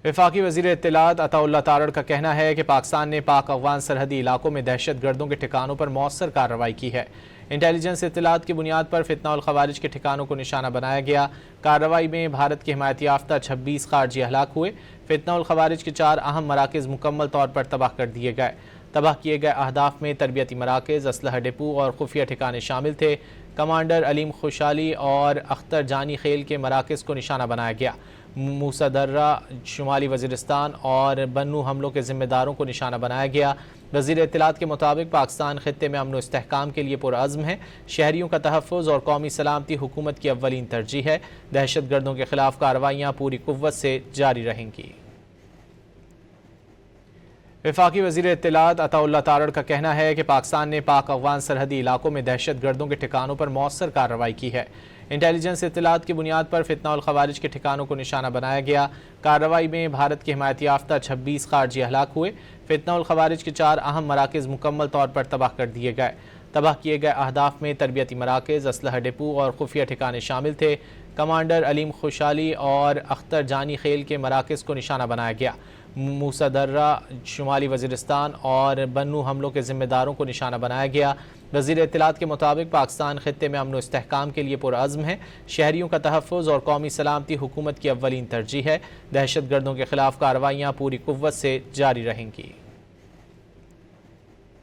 वफाकी वज़ीर इत्तलात अताउल्लाह तारड़ का कहना है कि पाकिस्तान ने पाक अफगान सरहदी इलाकों में दहशत गर्दों के ठिकानों पर मौसर कार्रवाई की है। इंटेलिजेंस इत्तलात की बुनियाद पर फितना उल खवारिज के ठिकानों को निशाना बनाया गया। कार्रवाई में भारत के हिमायत याफ्ता 26 खारजी हलाक हुए। फितना उल खवारिज के 4 अहम मराकज़ मुकम्मल तौर पर तबाह कर दिए गए। तबाह किए गए अहदाफ में तरबियती मराकज़, असलहा डिपो और खुफिया ठिकाने शामिल थे। कमांडर अलीम खुशाली और अख्तर जानी खेल के मराकज़ को निशाना बनाया गया। मूसा दर्रा, शुमाली वज़ीरिस्तान और बन्नू हमलों के ज़िम्मेदारों को निशाना बनाया गया। वज़ीर इत्तलात के मुताबिक पाकिस्तान खित्ते में अमन व इस्तेहकाम के लिए पुरअज़्म है। शहरियों का तहफ़्फ़ुज़ और कौमी सलामती हुकूमत की अव्वलीन तरजीह है। दहशत गर्दों के खिलाफ कार्रवाइयाँ पूरी कुव्वत से जारी रहेंगी। वफाकी वज़ीर इत्तलात अताउल्लाह तारड़ का कहना है कि पाकिस्तान ने पाक अफगान सरहदी इलाकों में दहशत गर्दों के ठिकानों पर मौसर कार्रवाई की है। इंटेलिजेंस इत्तलात की बुनियाद पर फितना उल खवारिज के ठिकानों को निशाना बनाया गया। कार्रवाई में भारत के हिमायत याफ्ता 26 खारजी हलाक हुए। फितना उल खवारिज के 4 अहम मराकज़ मुकम्मल तौर पर तबाह कर दिए गए। तबाह किए गए अहदाफ में तरबियती मराकज़, असलहा डिपो और खुफिया ठिकाने शामिल थे। कमांडर अलीम खुशाली और अख्तर जानी खेल के मराकज़ को निशाना बनाया गया। मूसा दर्रा, शुमाली वज़ीरिस्तान और बन्नू हमलों के ज़िम्मेदारों को निशाना बनाया गया। वज़ीर इत्तलात के मुताबिक पाकिस्तान खित्ते में अमन व इस्तेहकाम के लिए पुरअज़्म है। शहरियों का तहफ़्फ़ुज़ और कौमी सलामती हुकूमत की अव्वलीन तरजीह है। दहशत गर्दों के खिलाफ कार्रवाइयाँ पूरी कुव्वत से जारी रहेंगी।